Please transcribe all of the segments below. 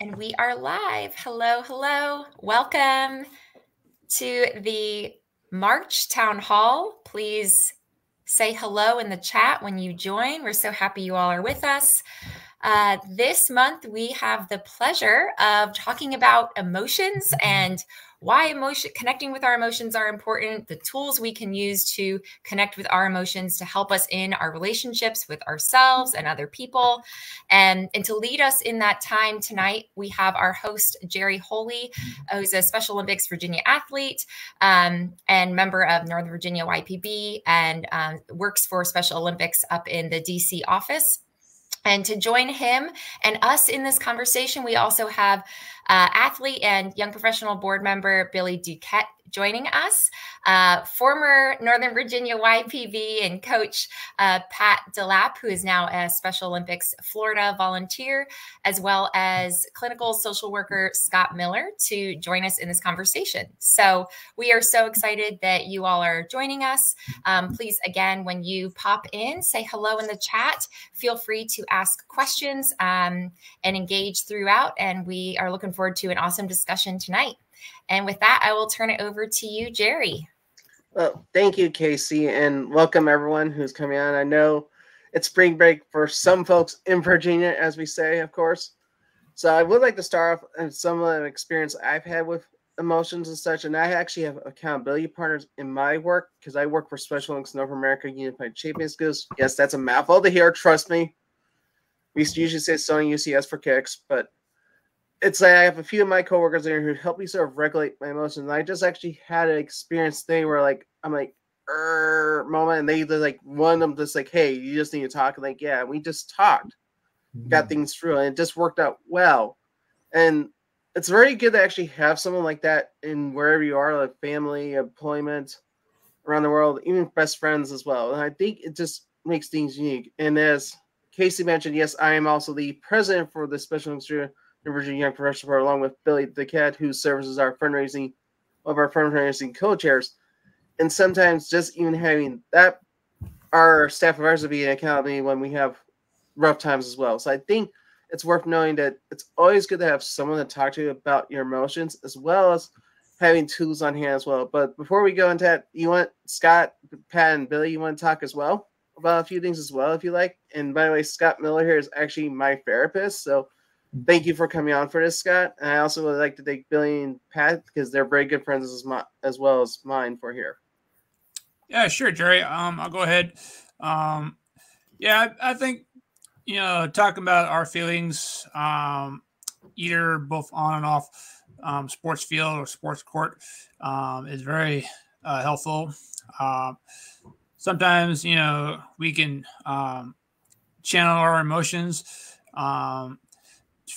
And we are live. Hello, hello. Welcome to the March Town Hall. Please say hello in the chat when you join. We're so happy you all are with us. This month, we have the pleasure of talking about emotions and why connecting with our emotions are important, the tools we can use to connect with our emotions to help us in our relationships with ourselves and other people. And to lead us in that time tonight, we have our host, Jerry Holy, who's a Special Olympics Virginia athlete and member of Northern Virginia YPB and works for Special Olympics up in the DC office. And to join him and us in this conversation, we also have athlete and young professional board member Billy Duquette joining us, former Northern Virginia YPB and coach Pat Delap, who is now a Special Olympics Florida volunteer, as well as clinical social worker Scott Miller to join us in this conversation. So we are so excited that you all are joining us. Please, again, when you pop in, say hello in the chat. Feel free to ask questions and engage throughout. And we are looking forward to an awesome discussion tonight. And with that, I will turn it over to you, Jerry. Well, thank you, Casey, and welcome everyone who's coming on. I know it's spring break for some folks in Virginia, as we say, of course. So I would like to start off with some of the experience I've had with emotions and such. And I actually have accountability partners in my work because I work for Special Olympics North America Unified Champion Schools. Yes, that's a mouthful to hear. Trust me. We usually say Sony UCS for kicks, but it's like I have a few of my coworkers there who help me sort of regulate my emotions. And I just actually had an experience thing where I'm like, moment, and they like one of them just like, hey, you just need to talk. And like, yeah, we just talked, got things through, and it just worked out well. And it's very good to actually have someone like that in wherever you are, like family, employment, around the world, even best friends as well. And I think it just makes things unique. And as Casey mentioned, yes, I am also the president for the Special Olympics in Virginia Young Professional Board, along with Billy Duquette, who serves as our fundraising co-chairs. And sometimes just even having that, our staff of ours will be accountable when we have rough times as well. So I think it's worth knowing that it's always good to have someone to talk to about your emotions, as well as having tools on hand as well. But before we go into that, you want Scott, Pat, and Billy, you want to talk as well about a few things as well, if you like. And by the way, Scott Miller here is actually my therapist, so thank you for coming on for this, Scott. And I also would like to thank Billy and Pat because they're very good friends as well as mine for here. Yeah, sure, Jerry. I'll go ahead. Yeah, I think, talking about our feelings, either both on and off sports field or sports court, is very helpful. Sometimes, we can channel our emotions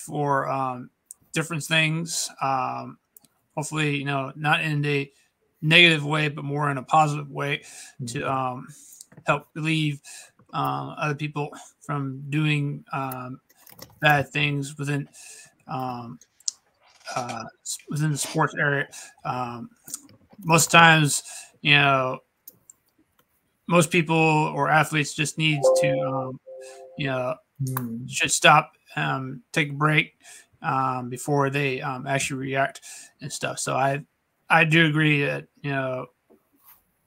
for different things. Hopefully, not in a negative way, but more in a positive way to help relieve other people from doing bad things within the sports area. Most times, most people or athletes just need to, should stop, take a break before they actually react and stuff. So I do agree that,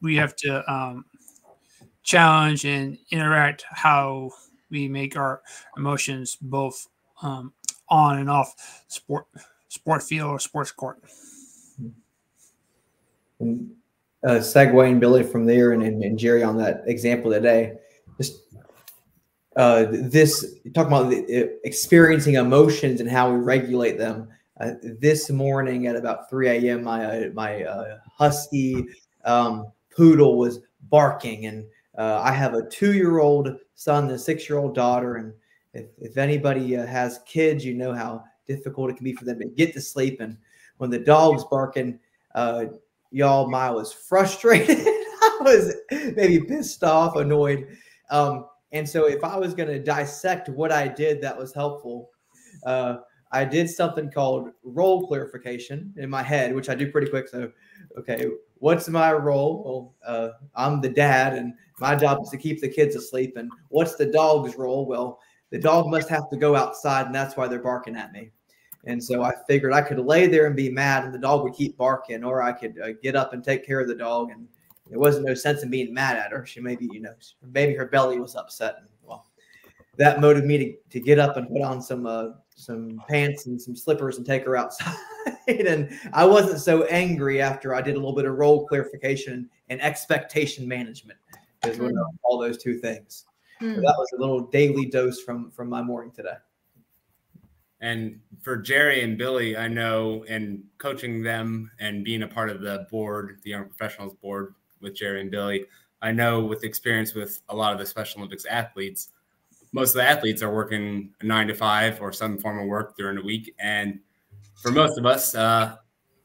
we have to challenge and interact how we make our emotions both on and off sport field or sports court. And segueing Billy from there and Jerry on that example today, just this talking about experiencing emotions and how we regulate them. This morning at about 3 a.m., my husky poodle was barking, and I have a 2-year-old son and a 6-year-old daughter. And if anybody has kids, you know how difficult it can be for them to get to sleep. And when the dog's barking, y'all, Maya was frustrated. I was maybe pissed off, annoyed. And so if I was going to dissect what I did that was helpful, I did something called role clarification in my head, which I do pretty quick. So, okay, what's my role? Well, I'm the dad, and my job is to keep the kids asleep. And what's the dog's role? Well, the dog must have to go outside, and that's why they're barking at me. And so I figured I could lay there and be mad and the dog would keep barking, or I could get up and take care of the dog. And there wasn't no sense in being mad at her. She maybe, maybe her belly was upset. And, well, that motivated me to get up and put on some pants and some slippers and take her outside. And I wasn't so angry after I did a little bit of role clarification and expectation management, because we're all those two things. So that was a little daily dose from my morning today. And for Jerry and Billy, I know, and coaching them and being a part of the board, the Young Professionals board with Jerry and Billy, I know with experience with a lot of the Special Olympics athletes, most of the athletes are working a 9 to 5 or some form of work during the week. And for most of us,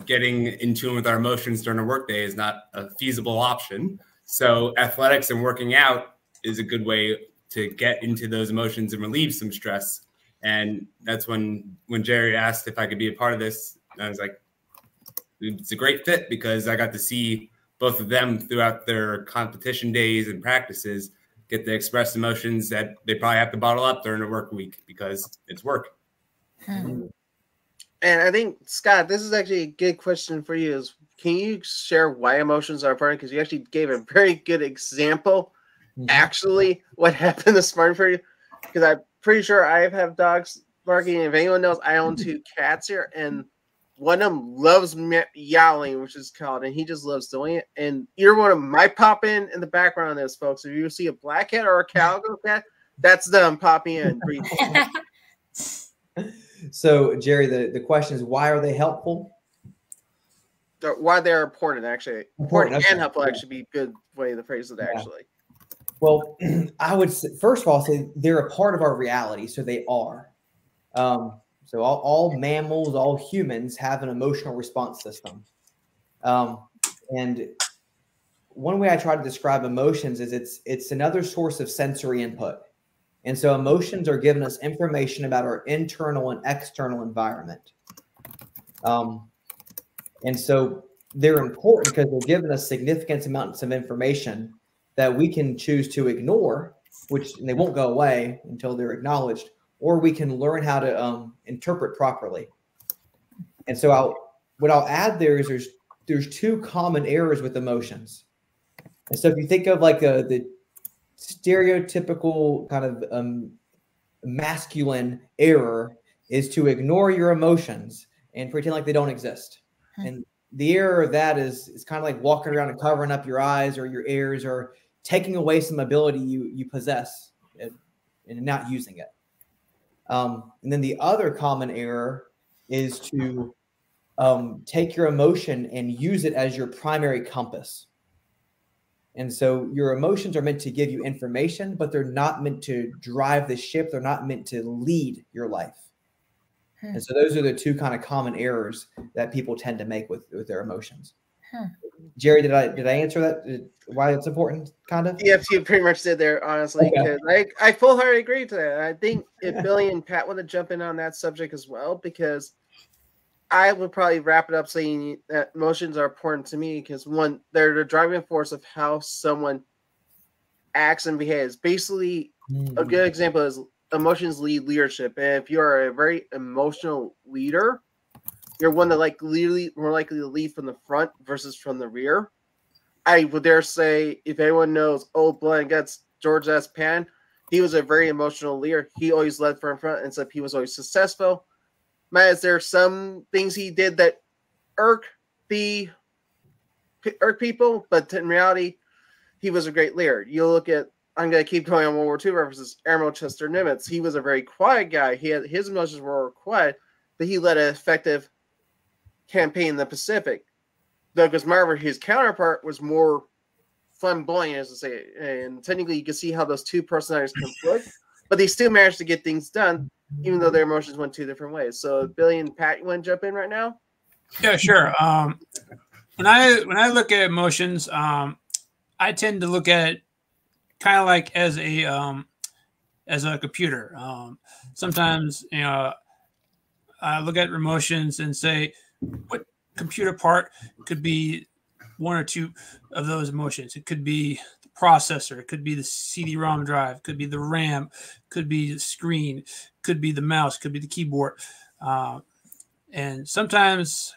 getting in tune with our emotions during a workday is not a feasible option. So athletics and working out is a good way to get into those emotions and relieve some stress. And that's when Jerry asked if I could be a part of this, I was like, it's a great fit, because I got to see both of them throughout their competition days and practices get to express emotions that they probably have to bottle up during a work week because it's work. And I think, Scott, this is actually a good question for you. Is can you share why emotions are important? Because you actually gave a very good example, actually, what happened this morning for you. Because I'm pretty sure I have dogs barking. If anyone knows, I own 2 cats here, and one of them loves yowling, which is called, and he just loves doing it. And either one of them might pop in the background of this, folks. If you see a black cat or a calico cat, that's them popping in. So, Jerry, the question is, why are they helpful? Why they're important, actually. Important okay. and helpful actually be a good way to phrase it, actually. Well, I would say, first of all, say they're a part of our reality, so they are. So all mammals, all humans have an emotional response system. And one way I try to describe emotions is it's another source of sensory input. And so emotions are giving us information about our internal and external environment. And so they're important because they're giving us significant amounts of information that we can choose to ignore, which they won't go away until they're acknowledged, or we can learn how to interpret properly. And so what I'll add there is there's 2 common errors with emotions. And so if you think of like the stereotypical kind of masculine error is to ignore your emotions and pretend like they don't exist. And the error of that is kind of like walking around and covering up your eyes or your ears, or taking away some ability you possess and not using it. And then the other common error is to take your emotion and use it as your primary compass. And so your emotions are meant to give you information, but they're not meant to drive the ship. They're not meant to lead your life. And so those are the 2 kind of common errors that people tend to make with their emotions. Jerry, did I answer that? Why it's important, kind of? Yes, you pretty much did there, honestly. Okay. Because I full-heartedly agree to that. I think if Billy and Pat want to jump in on that subject as well, because I would probably wrap it up saying that emotions are important to me because, one, they're the driving force of how someone acts and behaves. Basically, a good example is emotions lead leadership. And if you are a very emotional leader, you're one that more likely to lead from the front versus from the rear. I would dare say, if anyone knows Old Blood and Guts, George S. Pan, he was a very emotional leader. He always led from front and said he was always successful. Matt, is there some things he did that irk people, but in reality, he was a great leader. You look at, I'm going to keep going on World War II references, Admiral Chester Nimitz. He was a very quiet guy. His emotions were quiet, but he led an effective campaign in the Pacific. Douglas MacArthur, his counterpart, was more flamboyant, as I say, and technically you can see how those 2 personalities conflict, but they still managed to get things done, even though their emotions went 2 different ways. So, Billy and Pat, you want to jump in right now? Yeah, sure. When I look at emotions, I tend to look at it kind of like as a computer. Sometimes, I look at emotions and say, what computer part could be 1 or 2 of those emotions? It could be the processor, it could be the CD-ROM drive, it could be the RAM, could be the screen, could be the mouse, could be the keyboard. And sometimes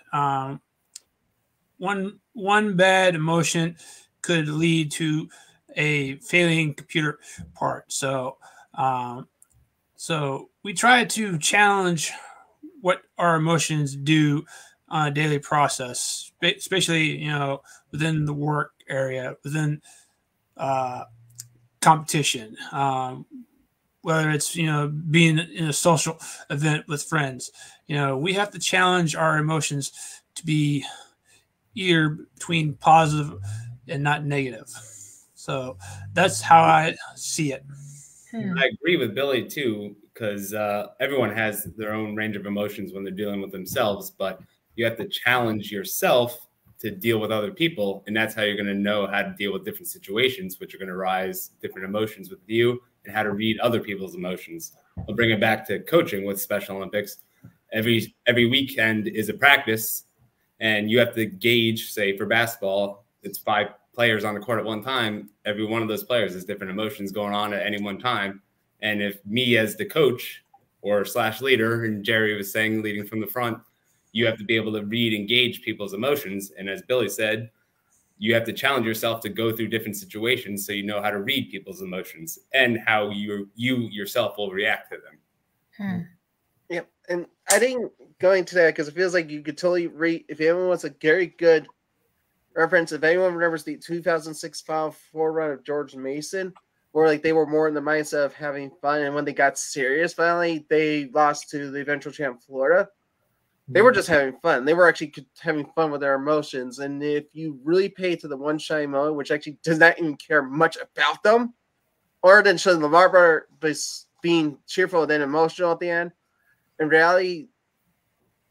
one bad emotion could lead to a failing computer part. So so we try to challenge what our emotions do on a daily process, especially within the work area, within competition, whether it's being in a social event with friends. We have to challenge our emotions to be either between positive and not negative. So that's how I see it. I agree with Billy too, because everyone has their own range of emotions when they're dealing with themselves, but you have to challenge yourself to deal with other people. And that's how you're going to know how to deal with different situations, which are going to rise different emotions with you, and how to read other people's emotions. I'll bring it back to coaching with Special Olympics. Every weekend is a practice, and you have to gauge, say for basketball, it's 5 players on the court at one time. Every one of those players has different emotions going on at any one time. And if me as the coach or / leader, and Jerry was saying leading from the front, you have to be able to read and gauge people's emotions. And as Billy said, you have to challenge yourself to go through different situations so you know how to read people's emotions and how you yourself will react to them. Yep. And I think going to that, because it feels like you could totally read, if anyone wants a very good reference, if anyone remembers the 2006 Final Four run of George Mason, where like they were more in the mindset of having fun, and when they got serious, finally they lost to the eventual champ Florida. They were just having fun. They were actually having fun with their emotions. And if you really pay to the one shiny moment, which actually does not even care much about them, other than showing LeVar Ball being cheerful and then emotional at the end, in reality,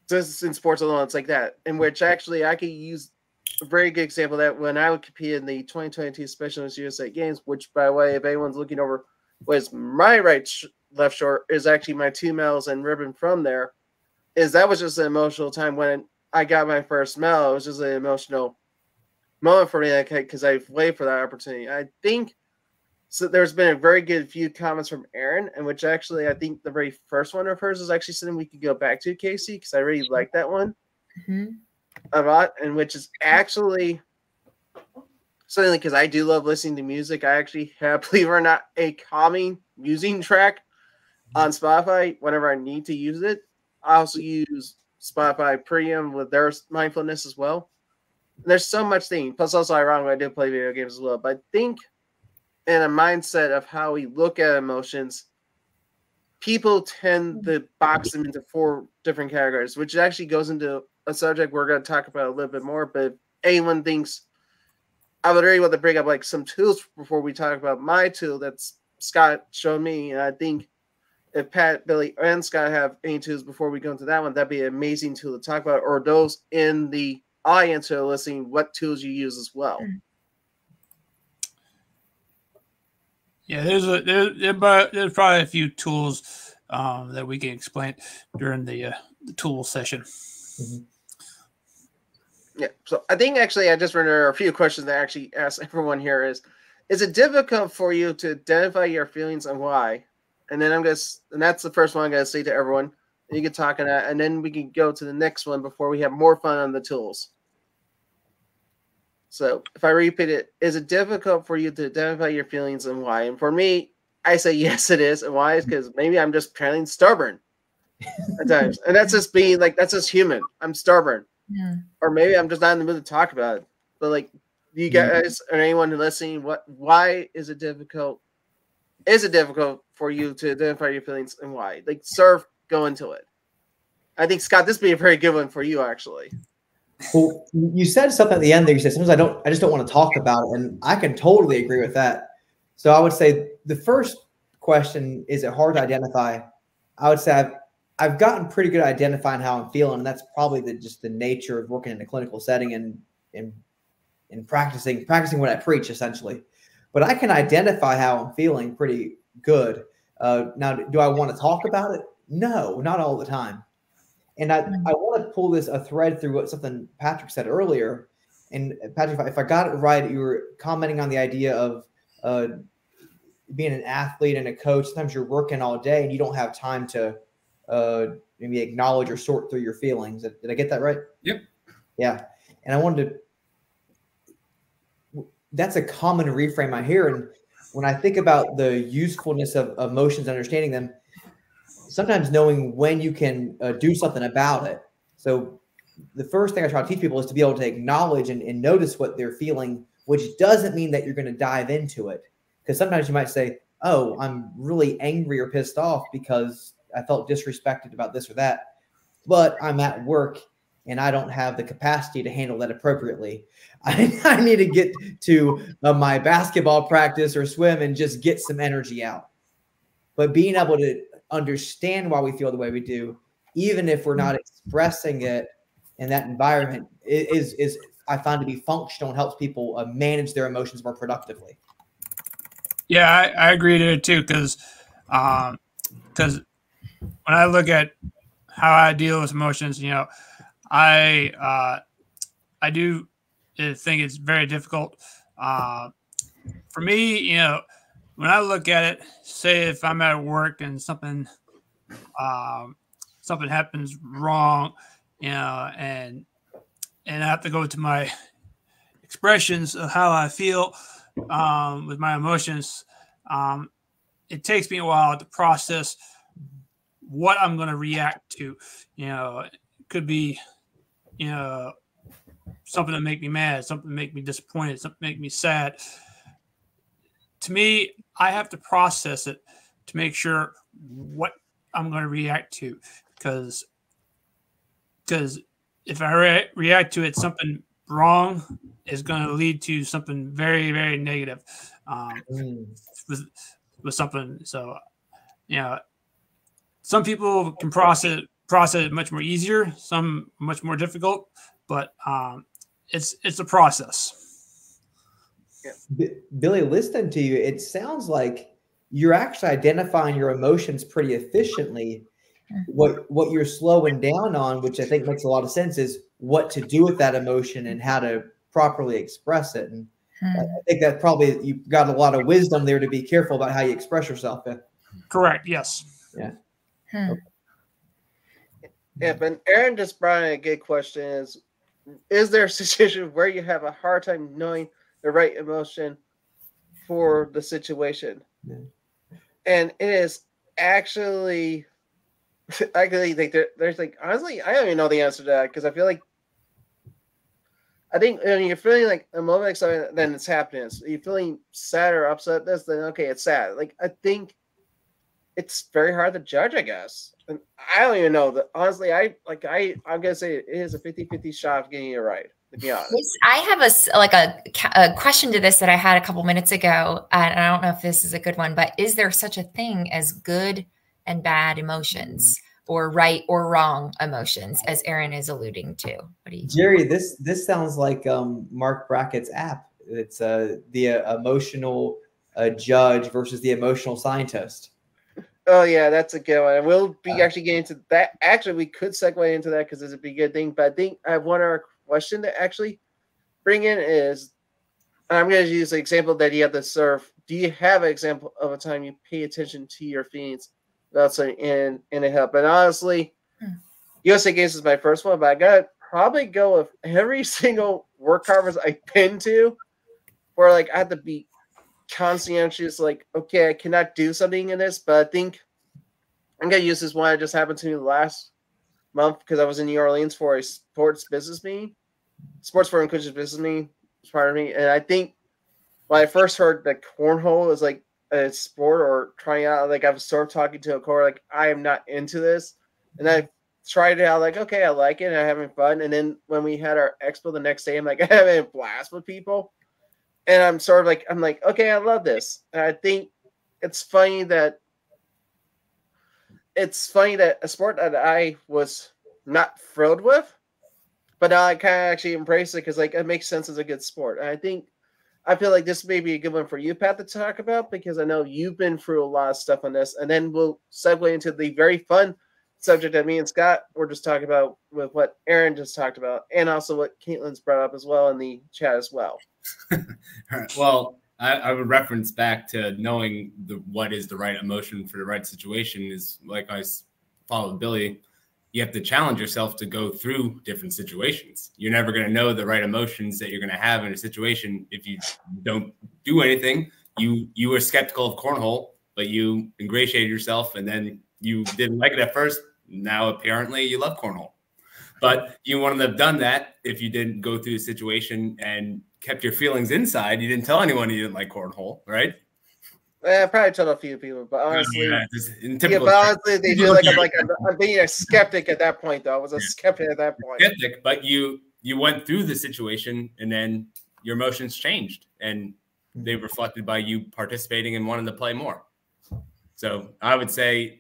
just in sports alone, it's like that. In which actually I could use a very good example of that when I would compete in the 2022 Special Olympics USA Games, which, by the way, if anyone's looking over, was my left short is actually my 2 medals and ribbon from there. That was just an emotional time when I got my first medal. It was just an emotional moment for me because I've waited for that opportunity. I think so. There's been a very good few comments from Aaron, and which actually I think the very first one of hers is actually something we could go back to, Casey, because I really like that one a lot, and which is actually something because I do love listening to music. I actually have, believe it or not, a calming musing track on Spotify whenever I need to use it. I also use Spotify Premium with their mindfulness as well. And there's so much thing. Plus, also ironically, I do play video games as well. But I think in a mindset of how we look at emotions, people tend to box them into 4 different categories, which actually goes into a subject we're going to talk about a little bit more. But if anyone thinks, I would really want to bring up like some tools before we talk about my tool that Scott showed me. And I think if Pat, Billy, and Scott have any tools before we go into that one, that'd be an amazing tool to talk about. Or those in the audience who are listening, what tools you use as well. Yeah, there's probably a few tools that we can explain during the tool session. Yeah, so I think actually I just rendered a few questions that I actually asked everyone here is it difficult for you to identify your feelings and why? And then and that's the first one I'm going to say to everyone. And you can talk on that, and then we can go to the next one before we have more fun on the tools. So if I repeat it, is it difficult for you to identify your feelings and why? And for me, I say yes, it is. And why is because maybe I'm just plain stubborn at times. And that's just being like, that's just human. I'm stubborn. Yeah. Or maybe I'm just not in the mood to talk about it. But like you guys or anyone listening, why is it difficult? Is it difficult for you to identify your feelings and why? Like, go into it. I think, Scott, this would be a very good one for you, actually. Well, you said something at the end there. You said, sometimes I just don't want to talk about it. And I can totally agree with that. So I would say the first question, is it hard to identify? I would say I've gotten pretty good at identifying how I'm feeling. And that's probably just the nature of working in a clinical setting and practicing what I preach, essentially. But I can identify how I'm feeling pretty good. Now, do I want to talk about it? No, not all the time. And I want to pull a thread through something Patrick said earlier. And Patrick, if I got it right, you were commenting on the idea of being an athlete and a coach. Sometimes you're working all day and you don't have time to maybe acknowledge or sort through your feelings. Did I get that right? Yep. Yeah. And I wanted to, that's a common reframe I hear. And when I think about the usefulness of emotions, understanding them, sometimes knowing when you can do something about it. So the first thing I try to teach people is to be able to acknowledge and notice what they're feeling, which doesn't mean that you're going to dive into it. Because sometimes you might say, oh, I'm really angry or pissed off because I felt disrespected about this or that, but I'm at work and I don't have the capacity to handle that appropriately. I need to get to my basketball practice or swim and just get some energy out. But being able to understand why we feel the way we do, even if we're not expressing it in that environment, is I find to be functional and helps people manage their emotions more productively. Yeah, I agree there too, because when I look at how I deal with emotions, you know, I do think it's very difficult. For me, you know, when I look at it, say if I'm at work and something happens wrong, you know, and I have to go to my expressions of how I feel with my emotions, it takes me a while to process what I'm going to react to. You know, it could be, you know, something that make me mad, something that make me disappointed, something make me sad. To me, I have to process it to make sure what I'm going to react to, because if I react to it, something wrong is going to lead to something very, very negative with something. So, you know, some people can process it much more easier, some much more difficult, but it's a process. Yeah. Billy, listening to you, it sounds like you're actually identifying your emotions pretty efficiently. What you're slowing down on, which I think makes a lot of sense, is what to do with that emotion and how to properly express it. And I think that probably you've got a lot of wisdom there to be careful about how you express yourself. Correct. Yes. Yeah. Yeah, but Aaron just brought in a good question: is there a situation where you have a hard time knowing the right emotion for the situation? Yeah. And it is actually, I really think there's like, honestly, I don't even know the answer to that, because I think when you're feeling like a moment like something, then it's happening. So you're feeling sad or upset, then okay, it's sad. Like, I think it's very hard to judge, I guess. And I don't even know. Honestly, I'm gonna say it is a 50-50 shot of getting it right, to be honest. I have a question to this that I had a couple minutes ago, and I don't know if this is a good one, but is there such a thing as good and bad emotions, or right or wrong emotions, as Aaron is alluding to? What do you, Jerry? This sounds like Mark Brackett's app. It's the emotional judge versus the emotional scientist. Oh yeah, that's a good one. And we'll be actually getting into that. Actually, we could segue into that because it's a big good thing. But I think I have one other question to actually bring in is, I'm going to use the example that you have to serve. Do you have an example of a time you pay attention to your feelings about something and it helped? And honestly, USA Games is my first one, but I got to probably go with every single work conference I've been to, where like I have to be conscientious, like, okay, I cannot do something in this, but I think I'm gonna use this one that just happened to me last month, because I was in New Orleans for a sports forum coaches business meeting, pardon me. And I think when I first heard that cornhole is like a sport or trying out, like I was sort of talking to a coach, like I am not into this, and I tried it out, like, okay, I like it and I'm having fun. And then when we had our expo the next day, I'm like having a blast with people. And I'm sort of like, okay, I love this. And I think it's funny that a sport that I was not thrilled with, but now I kind of actually embrace it because like it makes sense as a good sport. And I feel like this may be a good one for you, Pat, to talk about, because I know you've been through a lot of stuff on this. And then we'll segue into the very fun subject that me and Scott were just talking about with what Aaron just talked about, and also what Caitlin's brought up as well in the chat as well. Well, I would reference back to knowing what is the right emotion for the right situation is, like I follow Billy, you have to challenge yourself to go through different situations. You're never going to know the right emotions that you're going to have in a situation if you don't do anything. You were skeptical of cornhole, but you ingratiated yourself, and then you didn't like it at first. Now apparently you love cornhole, but you wouldn't have done that if you didn't go through the situation and kept your feelings inside. You didn't tell anyone you didn't like cornhole, right? I probably told a few people, but honestly, they feel like I'm being a skeptic at that point. Though I was a skeptic at that point. Skeptic, but you went through the situation, and then your emotions changed, and they reflected by you participating and wanting to play more. So I would say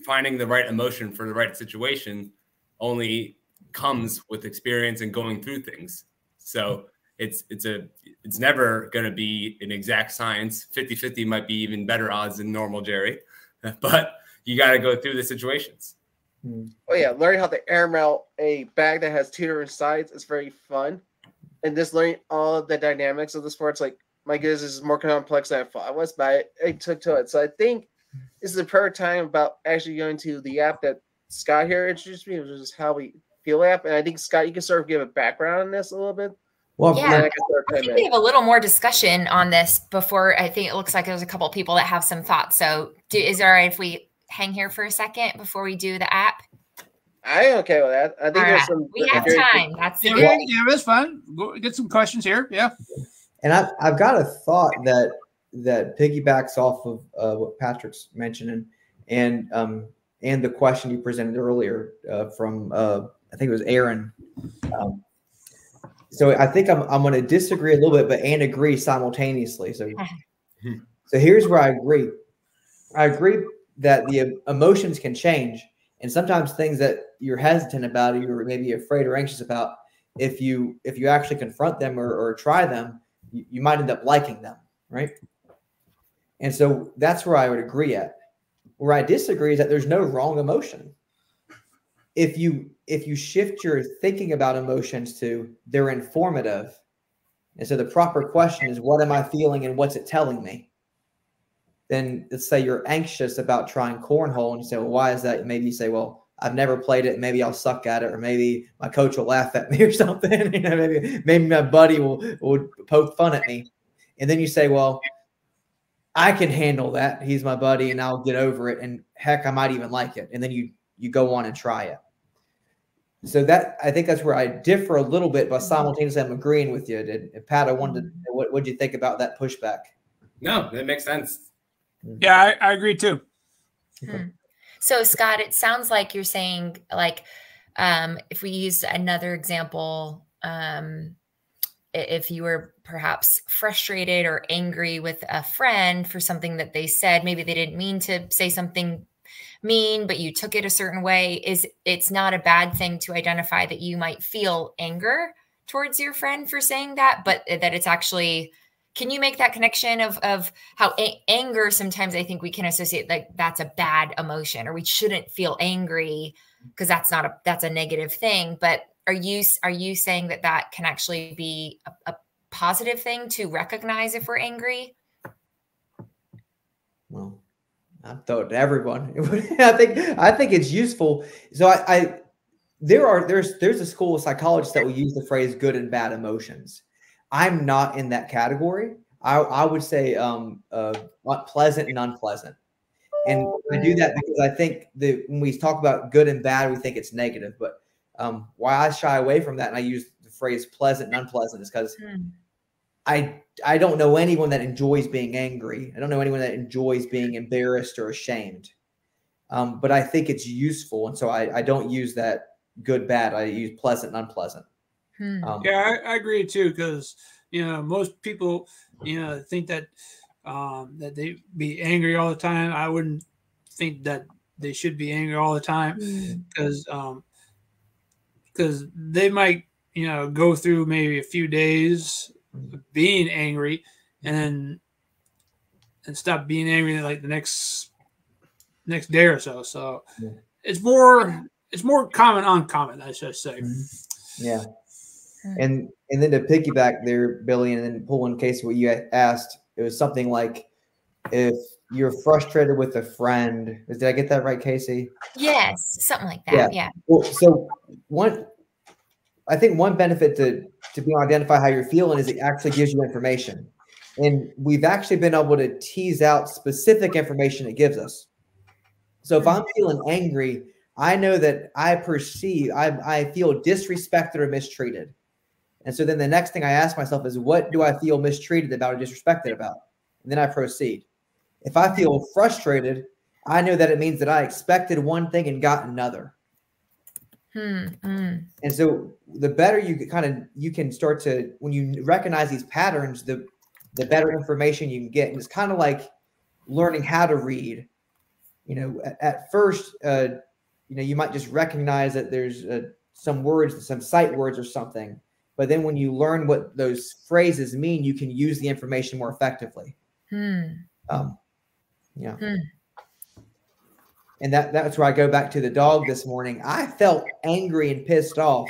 finding the right emotion for the right situation only comes with experience and going through things. So it's never going to be an exact science. 50-50 might be even better odds than normal, Jerry, but you got to go through the situations. Oh yeah, learning how to air melt a bag that has 2 different sides is very fun, and just learning all of the dynamics of the sports. Like, my goodness, this is more complex than I thought it was, but I took to it. So I think this is the perfect time about actually going to the app that Scott here introduced me, which is How We Feel app. And I think, Scott, you can sort of give a background on this a little bit. Well, yeah, I think we have a little more discussion on this before. I think it looks like there's a couple of people that have some thoughts. So is it all right if we hang here for a second before we do the app? I'm okay with that. I think there's some. We have time. That's the yeah, that's fun. Go get some questions here. Yeah. And I've got a thought that piggybacks off of what Patrick's mentioning, and the question you presented earlier from I think it was Aaron. So I think I'm going to disagree a little bit, and agree simultaneously. So here's where I agree. I agree that the emotions can change, and sometimes things that you're hesitant about, or you're maybe afraid or anxious about, if you actually confront them or try them, you might end up liking them, right? And so that's where I would agree at. Where I disagree is that there's no wrong emotion. If you shift your thinking about emotions to they're informative, and so the proper question is, what am I feeling and what's it telling me? Then let's say you're anxious about trying cornhole, and you say, well, why is that? Maybe you say, well, I've never played it. Maybe I'll suck at it, or maybe my coach will laugh at me or something. You know, maybe my buddy will poke fun at me. And then you say, well, I can handle that. He's my buddy, and I'll get over it. And heck, I might even like it. And then you go on and try it. So that, I think that's where I differ a little bit, but simultaneously I'm agreeing with you. Pat, I wanted to, what do you think about that pushback? No, that makes sense. Yeah, I agree too. So Scott, it sounds like you're saying, like, if we use another example, if you were perhaps frustrated or angry with a friend for something that they said, maybe they didn't mean to say something mean, but you took it a certain way, it's not a bad thing to identify that you might feel anger towards your friend for saying that, but that it's actually, can you make that connection of how anger, sometimes I think we can associate like that's a bad emotion, or we shouldn't feel angry because that's a negative thing. But are you saying that can actually be a positive thing to recognize if we're angry? Well, I'm throwing to everyone. I think it's useful. So there's a school of psychologists that will use the phrase good and bad emotions. I'm not in that category. I would say pleasant and unpleasant. And I do that because I think that when we talk about good and bad, we think it's negative. But why I shy away from that and I use the phrase pleasant and unpleasant is because I don't know anyone that enjoys being angry. I don't know anyone that enjoys being embarrassed or ashamed. But I think it's useful. And so I don't use that good, bad. I use pleasant and unpleasant. Yeah, I agree too, because most people think that that they be angry all the time. I wouldn't think that they should be angry all the time, because they might go through maybe a few days of being angry and stop being angry like the next day or so. So it's more common uncommon, I should say. Yeah. And then to piggyback there, Billy, and then pull in case what you asked, it was something like if you're frustrated with a friend. Did I get that right, Casey? Yes, something like that. Yeah. Well, so I think one benefit to be able to identify how you're feeling is it actually gives you information. And we've actually been able to tease out specific information it gives us. So if I'm feeling angry, I know that I feel disrespected or mistreated. And so then the next thing I ask myself is, what do I feel mistreated about or disrespected about? And then I proceed. If I feel frustrated, I know that it means that I expected one thing and got another. And so the better you can start to, when you recognize these patterns, the better information you can get. And it's kind of like learning how to read. At first, you might just recognize that there's some words, some sight words or something. But then when you learn what those phrases mean, you can use the information more effectively. And that's where I go back to the dog this morning. I felt angry and pissed off.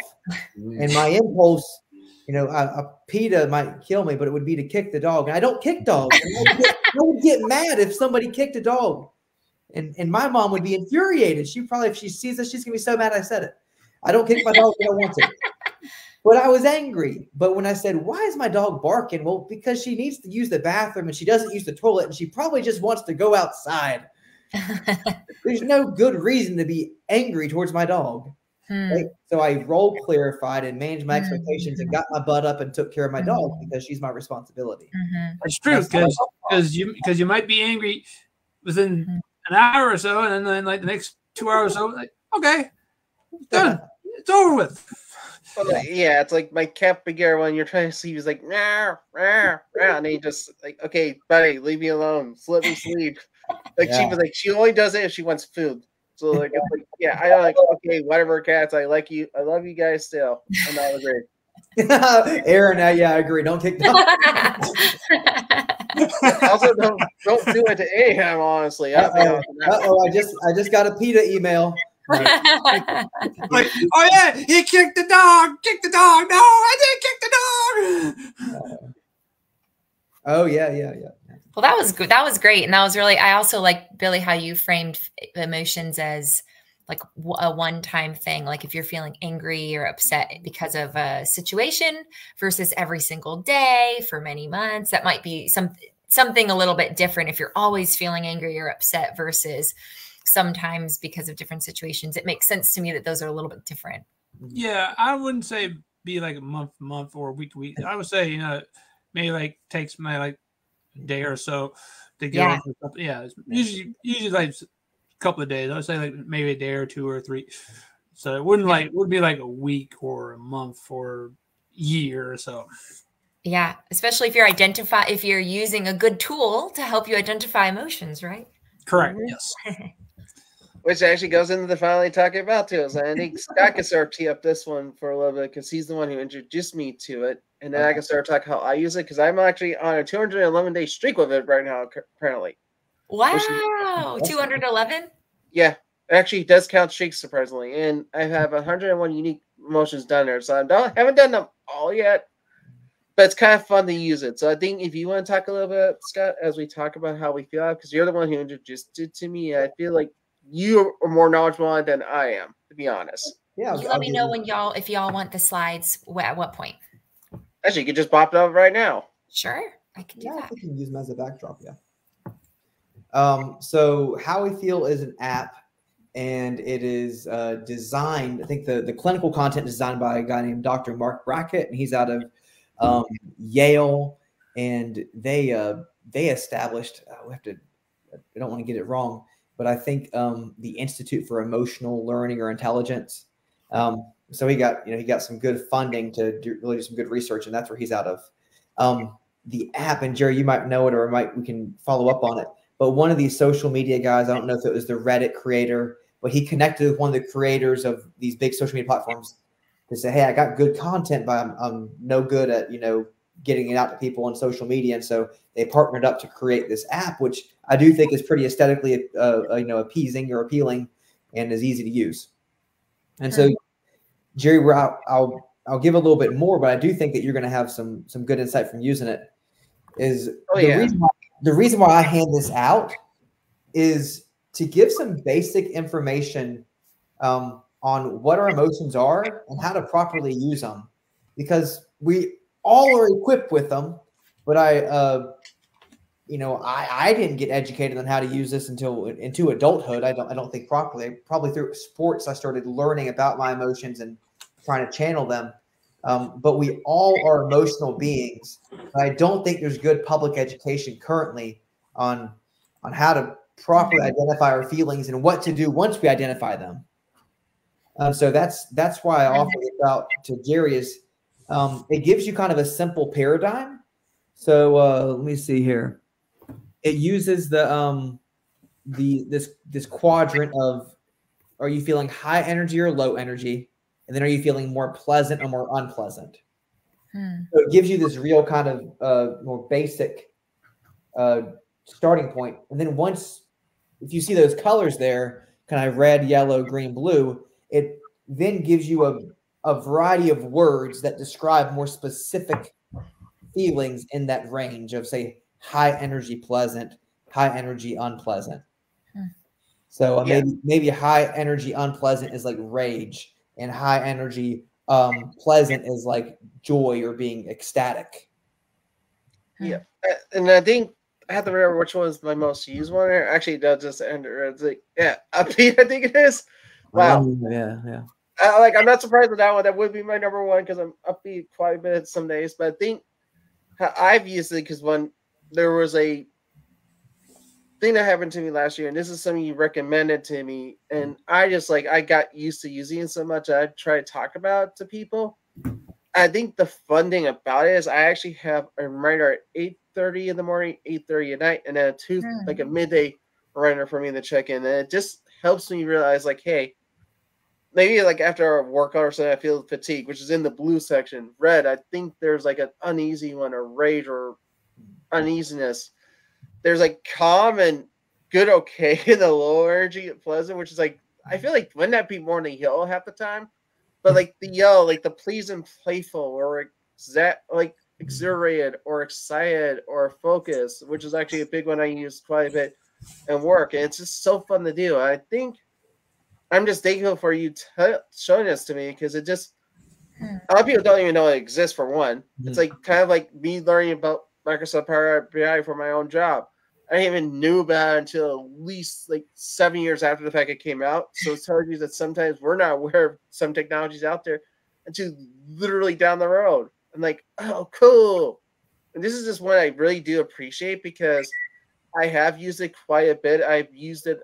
And my impulse, a PETA might kill me, but it would be to kick the dog. And I don't kick dogs. I would get mad if somebody kicked a dog. And my mom would be infuriated. She probably, if she sees this, she's going to be so mad I said it. I don't kick my dog when I want to. But I was angry. But when I said, why is my dog barking? Well, because she needs to use the bathroom and she doesn't use the toilet and she probably just wants to go outside. There's no good reason to be angry towards my dog. Right? So I role clarified and managed my expectations and got my butt up and took care of my dog because she's my responsibility. It's true, because you might be angry within an hour or so, and then like the next 2 hours or so, like, okay, it's done. It's over with. Yeah, it's like my cat Bagheera when you're trying to sleep. He's like, rah, rah, rah, and he just like, okay, buddy, leave me alone. Just let me sleep. She was like, she only does it if she wants food. So like, it's like, yeah, I like, okay, whatever, cats. I like you. I love you guys still. And that was great. Aaron, yeah, I agree. Don't kick dogs. Also, don't do it to Aham, honestly. Uh-oh, I just got a PETA email. Like, oh yeah, he kicked the dog. Kick the dog. No, I didn't kick the dog. Oh yeah. Well, that was good. That was great. And that was really, I also like, Billy, how you framed emotions as like a one-time thing. Like if you're feeling angry or upset because of a situation versus every single day for many months, that might be something a little bit different if you're always feeling angry or upset versus sometimes because of different situations. It makes sense to me that those are a little bit different. Yeah, I wouldn't say be like a month or week to week. I would say, maybe like takes my like a day or so to get over. Yeah, it's usually like a couple of days. I would say like maybe a day or two or three. So it would be like a week or a month or year or so. Yeah, especially if you're using a good tool to help you identify emotions, right? Correct. Yes. Which actually goes into the finally talking about too. So I think Scott can start tee up this one for a little bit because he's the one who introduced me to it, and then I can start talking how I use it because I'm actually on a 211-day streak with it right now. Apparently. Wow, 211. Yeah, it actually does count streaks surprisingly, and I have 101 unique emotions done there. So I haven't done them all yet, but it's kind of fun to use it. So I think if you want to talk a little bit, Scott, as we talk about how we feel, because you're the one who introduced it to me, I feel like you are more knowledgeable on it than I am, to be honest. Yeah. You let me know if y'all want the slides. At what point? Actually, you can just pop it up right now. Sure, I can do that. We can use them as a backdrop. Yeah. So How We Feel is an app, and it is designed. I think the clinical content is designed by a guy named Dr. Mark Brackett, and he's out of Yale, and they established. I don't want to get it wrong, but I think the Institute for Emotional Learning or Intelligence. So he got some good funding to really do some good research, and that's where he's out of. The app, and Jerry, you might know it, or we can follow up on it. But one of these social media guys, I don't know if it was the Reddit creator, but he connected with one of the creators of these big social media platforms to say, hey, I got good content, but I'm no good at, getting it out to people on social media. And so they partnered up to create this app, which I do think is pretty aesthetically, appeasing or appealing and is easy to use. And so, Jerry, I'll give a little bit more, but I do think that you're going to have some good insight from using it. The reason why I hand this out is to give some basic information on what our emotions are and how to properly use them, because we all are equipped with them. But I didn't get educated on how to use this until into adulthood. I don't think properly. Probably through sports, I started learning about my emotions and trying to channel them. But we all are emotional beings. I don't think there's good public education currently on how to properly identify our feelings and what to do once we identify them. So that's why I offered it out to Jerry. Is it gives you kind of a simple paradigm. So let me see here. It uses this quadrant of, are you feeling high energy or low energy? And then are you feeling more pleasant or more unpleasant? So it gives you this real kind of more basic starting point. And then if you see those colors there, kind of red, yellow, green, blue, it then gives you a variety of words that describe more specific feelings in that range of, say, high energy pleasant, high energy unpleasant. So maybe high energy unpleasant is like rage, and high energy pleasant is like joy or being ecstatic. Yeah, and I think I have to remember which one is my most used one. Actually, it does just end. It's like, yeah, upbeat. I think it is. Wow. Yeah. I'm not surprised with that one. That would be my number one because I'm upbeat quite a bit some days. But I think I've used it because when there was a thing that happened to me last year, and this is something you recommended to me, and I just I got used to using it so much I try to talk about it to people. I think the fun thing about it is I actually have a reminder at 8:30 in the morning, 8:30 at night, and then a midday reminder for me to check in. And it just helps me realize, hey, maybe after a workout or something, I feel fatigue, which is in the blue section. Red, I think there's an uneasy one, or rage or uneasiness. There's calm and good, okay, in the low energy pleasant, which is I feel wouldn't that be more than yellow half the time? But the yellow, the pleased and playful, or exhilarated or excited or focused, which is actually a big one I use quite a bit in work. And it's just so fun to do. I think I'm just thankful for you showing this to me, because it just, a lot of people don't even know it exists, for one. It's kind of like me learning about Microsoft Power BI for my own job. I didn't even knew about it until at least 7 years after the fact it came out. So it tells you that sometimes we're not aware of some technologies out there until literally down the road. I'm oh, cool. And this is just one I really do appreciate, because I have used it quite a bit. I've used it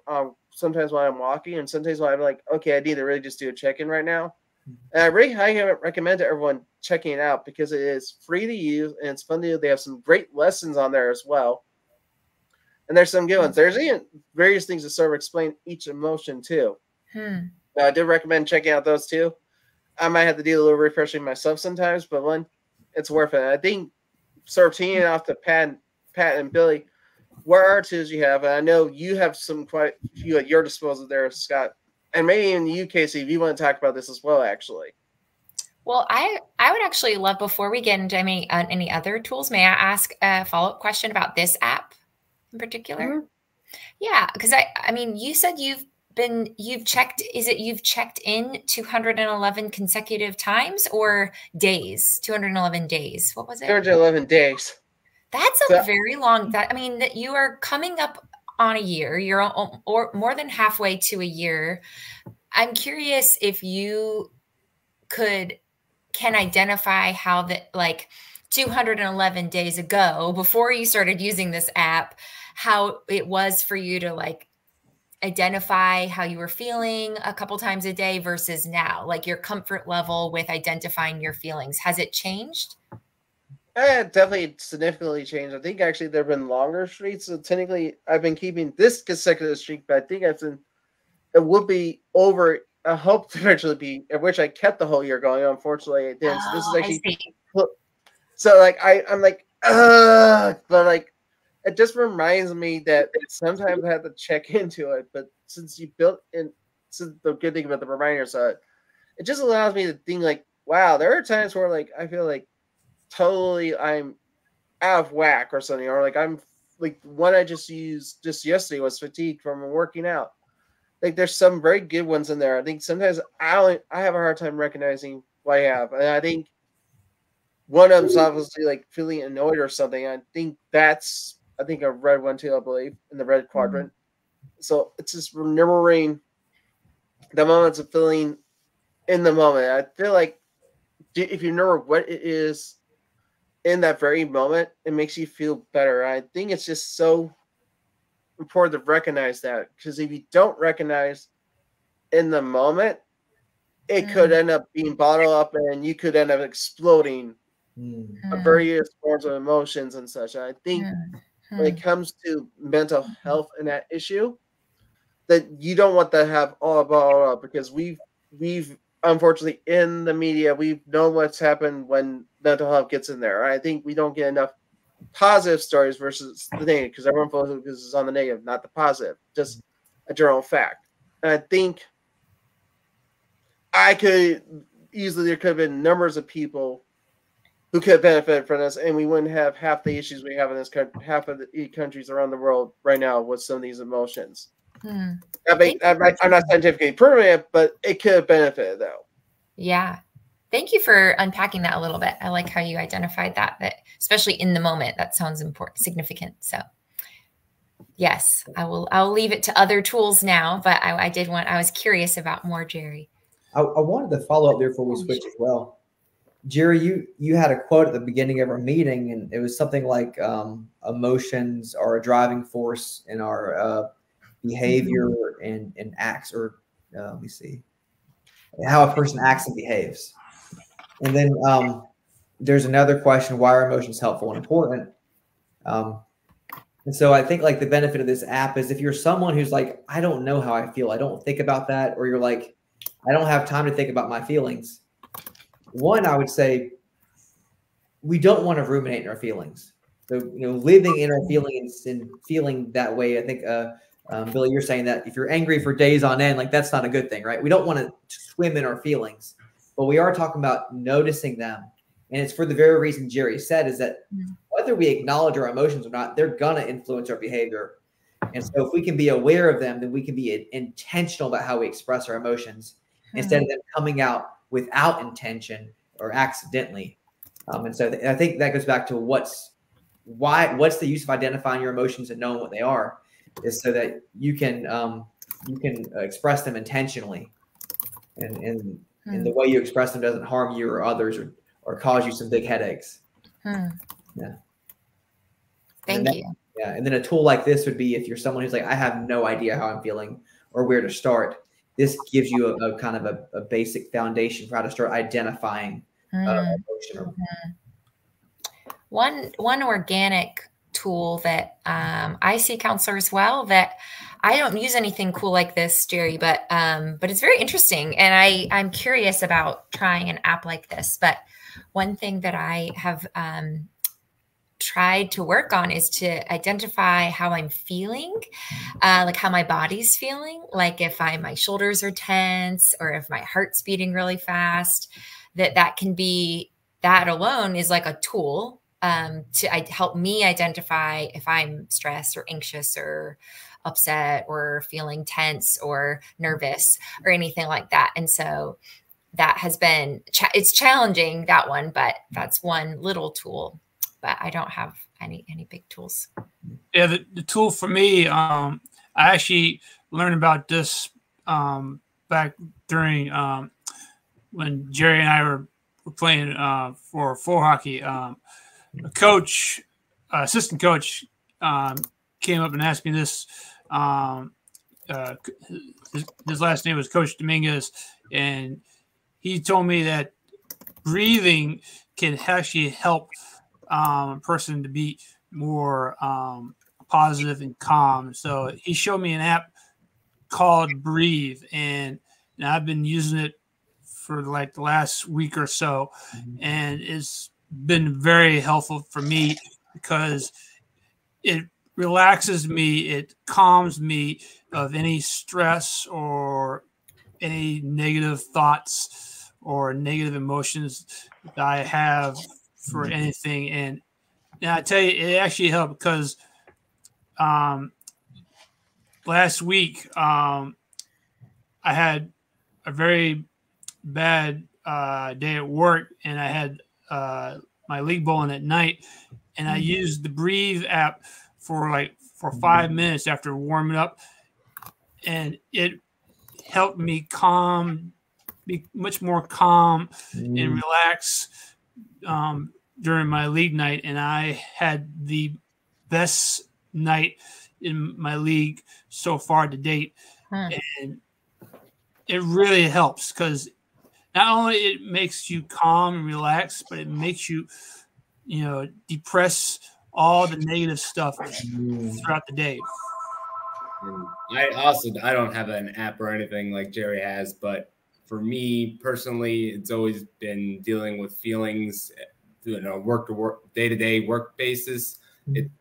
sometimes while I'm walking, and sometimes when I'm okay, I need to really just do a check-in right now. And I really highly recommend to everyone checking it out, because it is free to use and it's fun to do. They have some great lessons on there as well. And there's some good ones. There's even various things to sort of explain each emotion too. Now, I did recommend checking out those too. I might have to do a little refreshing myself sometimes, but it's worth it. I think sort of teeing off to Pat and Billy, what are tools you have? And I know you have some quite a few at your disposal there, Scott. And maybe in the UK, if you want to talk about this as well, actually. Well, I would actually love, before we get into any other tools, may I ask a follow-up question about this app in particular? Yeah, because I mean, you said you've checked in 211 consecutive times, or days? 211 days. What was it? 211 days. That's a very long. That you are coming up on a year. You're or more than halfway to a year. I'm curious if you can identify how 211 days ago, before you started using this app, how it was for you to identify how you were feeling a couple times a day versus now, your comfort level with identifying your feelings. Has it changed? Definitely significantly changed. I think actually there have been longer streaks. So technically I've been keeping this consecutive streak, but I think it would be over. I hope to eventually be, I wish I kept the whole year going. Unfortunately, it didn't. So this is actually, so I'm but it just reminds me that sometimes I have to check into it. But since you built in, the good thing about the reminders, it just allows me to think wow, there are times where I feel totally I'm out of whack or something, or I'm like one I just used just yesterday was fatigue from working out. Like there's some very good ones in there. I think sometimes I have a hard time recognizing what I have, and I think one of them's obviously like feeling annoyed or something. I think a red one too, I believe, in the red quadrant. So it's just remembering the moments of feeling in the moment. I feel like if you remember what it is in that very moment, it makes you feel better. I think it's just so important to recognize that, because if you don't recognize in the moment, it could end up being bottled up and you could end up exploding various forms of emotions and such. And I think when it comes to mental health and that issue, that you don't want to have all bottled up, because we've unfortunately in the media, we've known what's happened when mental health gets in there. I think we don't get enough positive stories versus the negative, because everyone focuses on the negative, not the positive, just a general fact. And I think there could have been numbers of people who could benefit from this, and we wouldn't have half the issues we have in this country, half of the countries around the world right now with some of these emotions. I'm not scientifically proving it, but it could have benefited though. Yeah. Thank you for unpacking that a little bit. I like how you identified that especially in the moment, that sounds important, significant. So yes, I'll leave it to other tools now, but I was curious about more, Jerry. I wanted to follow up there before we switch as well. Jerry, you had a quote at the beginning of our meeting, and it was something like emotions are a driving force in our behavior and acts, or let me see, how a person acts and behaves. And then there's another question: why are emotions helpful and important? And so I think like the benefit of this app is if you're someone who's like, I don't know how I feel, I don't think about that, or you're like, I don't have time to think about my feelings. One, I would say we don't want to ruminate in our feelings. So, living in our feelings and feeling that way, I think, Billy, you're saying that if you're angry for days on end, like that's not a good thing, right? We don't want to swim in our feelings, but we are talking about noticing them. And it's for the very reason Jerry said, is that whether we acknowledge our emotions or not, they're going to influence our behavior. And so if we can be aware of them, then we can be intentional about how we express our emotions instead of them coming out without intention or accidentally. And so I think that goes back to what's the use of identifying your emotions and knowing what they are, is so that you can express them intentionally, and the way you express them doesn't harm you or others or cause you some big headaches. Yeah. Thank you. Yeah. And then a tool like this would be if you're someone who's like, I have no idea how I'm feeling or where to start. This gives you a kind of a basic foundation for how to start identifying emotion. One organic tool that I see counselors well, that I don't use anything cool like this, Jerry, but it's very interesting, and I'm curious about trying an app like this. But one thing that I have tried to work on is to identify how I'm feeling, like how my body's feeling, like if my shoulders are tense or if my heart's beating really fast. That alone is like a tool to help me identify if I'm stressed or anxious or upset or feeling tense or nervous or anything like that. And so that has been, it's challenging, that one, but that's one little tool, but I don't have any big tools. Yeah. The tool for me, I actually learned about this back during when Jerry and I were playing for floor hockey. A coach, assistant coach, came up and asked me this. His last name was Coach Dominguez, and he told me that breathing can actually help a person to be more positive and calm. So he showed me an app called Breathe, and I've been using it for like the last week or so, and it's been very helpful for me because it relaxes me, it calms me of any stress or any negative thoughts or negative emotions that I have for anything. And I tell you, it actually helped because last week, I had a very bad day at work, and I had my league bowling at night, and I used the Breathe app for 5 minutes after warming up, and it helped me be much more calm and relax during my league night, and I had the best night in my league so far to date. And it really helps because not only it makes you calm and relax, but it makes you, depress all the negative stuff throughout the day. And I don't have an app or anything like Jerry has, but for me personally, it's always been dealing with feelings, work to work, day-to-day work basis.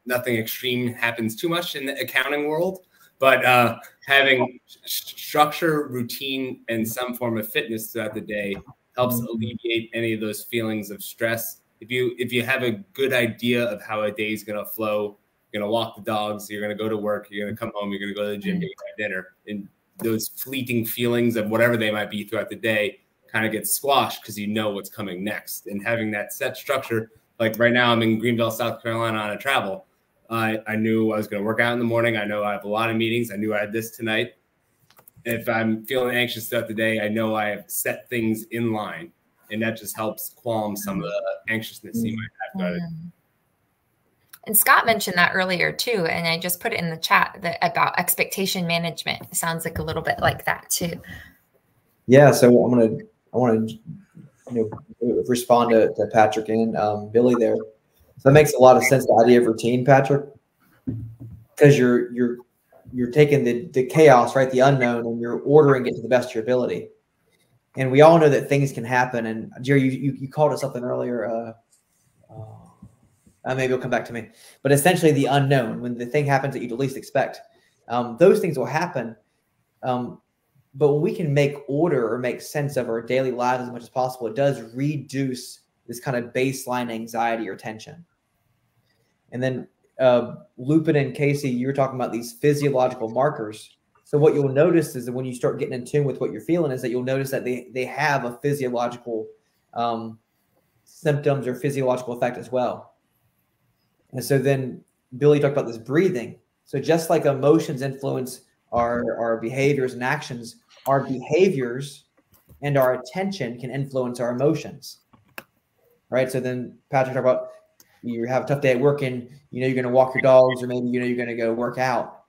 Nothing extreme happens too much in the accounting world, but having structure, routine, and some form of fitness throughout the day helps alleviate any of those feelings of stress. If you have a good idea of how a day is going to flow, you're going to walk the dogs, you're going to go to work, you're going to come home, you're going to go to the gym, you're going to have dinner, and those fleeting feelings of whatever they might be throughout the day kind of get squashed because you know what's coming next. And having that set structure, like right now I'm in Greenville, South Carolina on a travel. I knew I was going to work out in the morning. I know I have a lot of meetings. I knew I had this tonight. If I'm feeling anxious throughout the day, I know I have set things in line, and that just helps calm some of the anxiousness you might have. And Scott mentioned that earlier too, and I just put it in the chat about expectation management. It sounds like a little bit like that too. Yeah, so I want to respond to Patrick and Billy there. So that makes a lot of sense. The idea of routine, Patrick, because you're taking the chaos, right, the unknown, and you're ordering it to the best of your ability. And we all know that things can happen. And Jerry, you called it something earlier. Maybe it'll come back to me. But essentially, the unknown, when the thing happens that you least expect, those things will happen. But when we can make order or make sense of our daily lives as much as possible, it does reduce this kind of baseline anxiety or tension. And then Lupin and Casey, you were talking about these physiological markers. So what you'll notice is that when you start getting in tune with what you're feeling is that you'll notice that they have a physiological symptoms or physiological effect as well. And so then Billy talked about this breathing. So just like emotions influence our behaviors and actions, our behaviors and our attention can influence our emotions. Right. So then Patrick talked about you have a tough day at work and you're going to walk your dogs, or maybe you're going to go work out.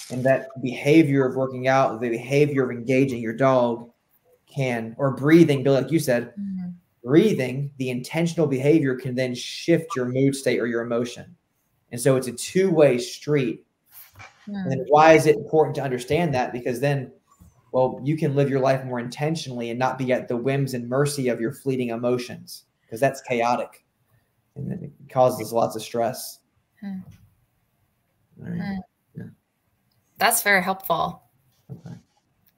And that behavior of working out, the behavior of engaging your dog or breathing, Billy, like you said, breathing, the intentional behavior can then shift your mood state or your emotion. And so it's a two-way street. And then why is it important to understand that? Because then, well, you can live your life more intentionally and not be at the whims and mercy of your fleeting emotions, because that's chaotic. And then it causes lots of stress. Right. Yeah. That's very helpful. Okay.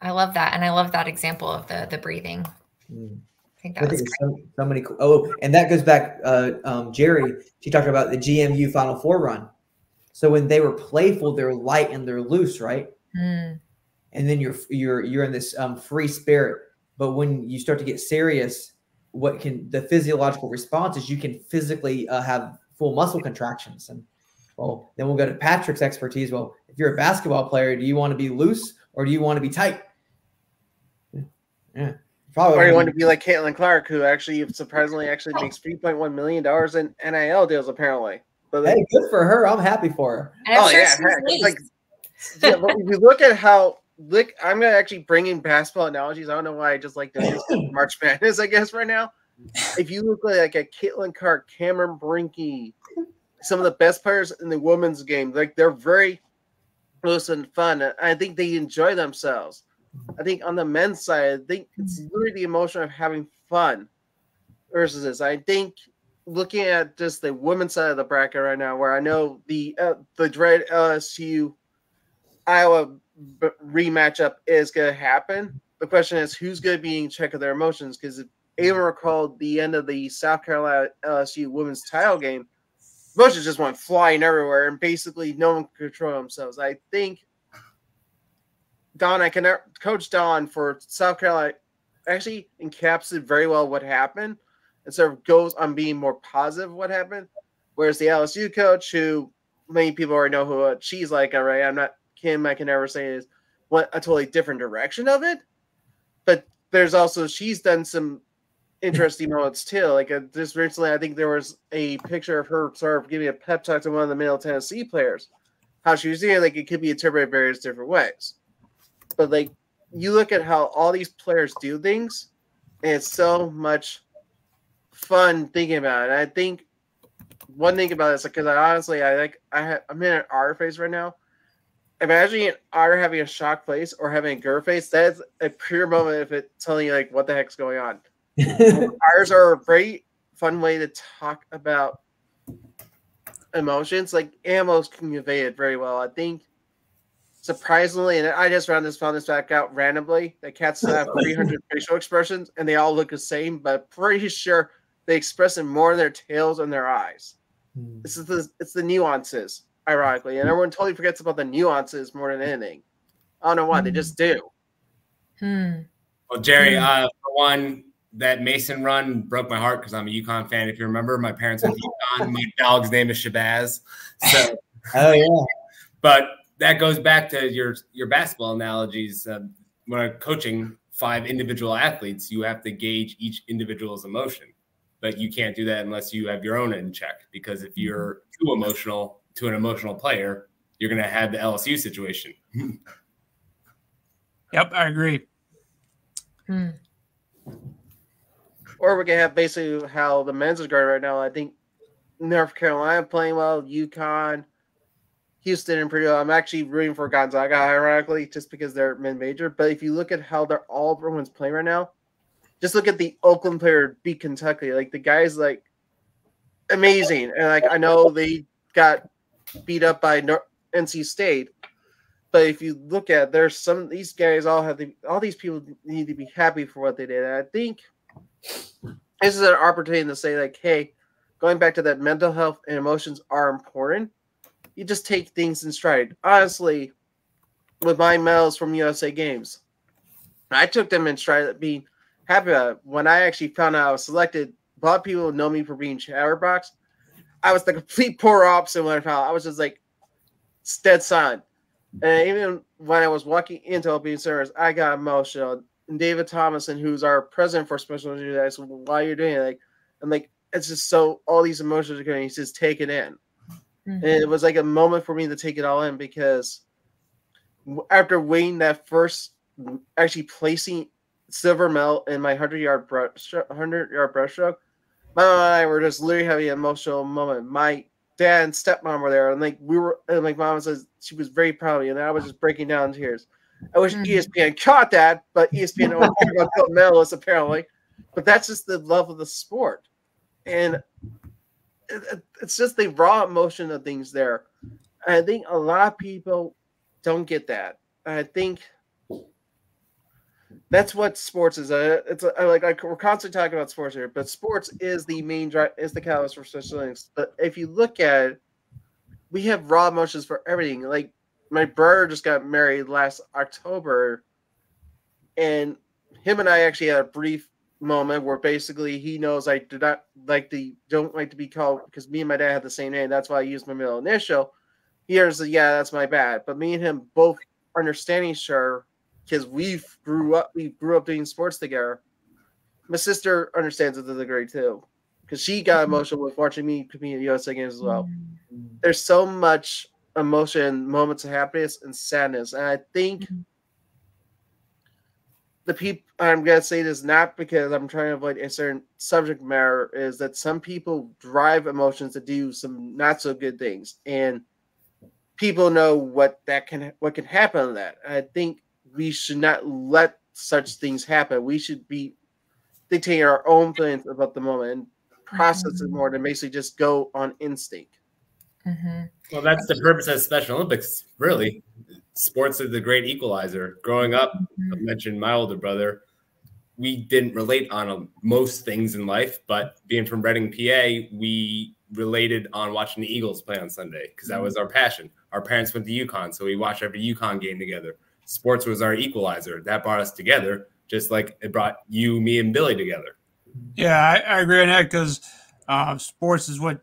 I love that. And I love that example of the breathing. I think that was great. So many cool. Oh, and that goes back, Jerry, she talked about the GMU Final Four run. So when they were playful, they're light and they're loose, right? And then you're in this free spirit. But when you start to get serious, the physiological response is you can physically have full muscle contractions. And well, then we'll go to Patrick's expertise. Well, if you're a basketball player, do you want to be loose or do you want to be tight? Yeah. Probably. Or you want to be like Caitlin Clark, who surprisingly makes $3.1 million in NIL deals, apparently. But hey, good for her. I'm happy for her. And I'm sure if you look at how I'm gonna actually bring in basketball analogies. I don't know why I just like to March Madness, I guess, right now. If you look like a Caitlin Clark, Cameron Brinky, some of the best players in the women's game, like they're very close and fun. I think they enjoy themselves. I think on the men's side, I think it's really the emotion of having fun versus this. I think looking at just the women's side of the bracket right now, where I know the dread LSU Iowa rematch up is going to happen. The question is who's going to be in check of their emotions, because if anyone recalled the end of the South Carolina LSU women's title game, emotions just went flying everywhere, and basically no one could control themselves. I think Coach Don for South Carolina actually encapsulated very well what happened, and sort of goes on being more positive what happened. Whereas the LSU coach, who many people already know who she's like, all right, I'm not Kim, I can never say is what a totally different direction of it. But there's also, she's done some interesting moments too. Like just recently, I think there was a picture of her sort of giving a pep talk to one of the Middle Tennessee players. How she was doing, like it could be interpreted various different ways. But like you look at how all these players do things, and it's so much fun thinking about it. And I think one thing about it is because I'm in an R phase right now. Imagining an R having a shock face or having a GER face, that's a pure moment of it telling you like what the heck's going on. R's are a very fun way to talk about emotions. Like animals can convey it very well. I think surprisingly, and I just found this back out randomly, that cats have 300 facial expressions and they all look the same, but pretty sure they express it more in their tails and their eyes. It's the nuances, ironically, and everyone totally forgets about the nuances more than anything. I don't know why, they just do. Well, Jerry, for one, that Mason run broke my heart because I'm a UConn fan. If you remember, my parents went to UConn. My dog's name is Shabazz. So, oh yeah. But that goes back to your basketball analogies. When I'm coaching 5 individual athletes, you have to gauge each individual's emotion. But you can't do that unless you have your own in check. Because if you're too emotional to an emotional player, you're going to have the LSU situation. Yep, I agree. Or we can have basically how the men's is going right now. I think North Carolina playing well, UConn, Houston, and Purdue. I'm actually rooting for Gonzaga, ironically, just because they're mid-major. But if you look at how everyone's playing right now, just look at the Oakland player beat Kentucky. Like the guy's like amazing, and like I know they got beat up by NC State, but if you look at these guys all these people need to be happy for what they did. And I think this is an opportunity to say like, hey, going back to that, mental health and emotions are important. You just take things in stride. Honestly, with my medals from USA Games, I took them in stride, being happy about it. When I actually found out I was selected, a lot of people know me for being chatterbox. I was the complete polar opposite when I found out. I was just like dead silent. And even when I was walking into opening service, I got emotional. And David Thomason, who's our president for Special Olympics, I said, well, why are you doing it? I'm like, it's just so all these emotions are going, he's just take it in. And it was like a moment for me to take it all in, because after winning that first, actually placing silver medal in my 100-yard breaststroke, my mom and I were just literally having an emotional moment. My dad and stepmom were there, and like mom says she was very proud of me, and I was just breaking down in tears. I wish ESPN caught that, but ESPN don't care about gold medalists apparently. But that's just the love of the sport, and it's just the raw emotion of things there. I think a lot of people don't get that. I think that's what sports is. We're constantly talking about sports here, but sports is the main drive, is the catalyst for such things. But if you look at it, we have raw emotions for everything. Like my brother just got married last October, and him and I actually had a brief moment where basically he knows I don't like to be called, because me and my dad had the same name. That's why I used my middle initial. He hears, yeah, that's my bad. But me and him both understanding, sure, because we grew up doing sports together. My sister understands it to the degree too, because she got emotional with watching me compete in USA Games as well. There's so much emotion, moments of happiness and sadness, and I think the people, I'm gonna say this not because I'm trying to avoid a certain subject matter, is that some people drive emotions to do some not so good things, and people know what can happen to that. I think we should not let such things happen. We should be dictating our own plans about the moment and process it more than basically just go on instinct. Well, that's the purpose of Special Olympics, really. Sports is the great equalizer. Growing up, I mentioned my older brother, we didn't relate on most things in life, but being from Reading, PA, we related on watching the Eagles play on Sunday because that was our passion. Our parents went to UConn, so we watched every UConn game together. Sports was our equalizer. That brought us together, just like it brought you, me, and Billy together. Yeah, I agree on that because sports is what,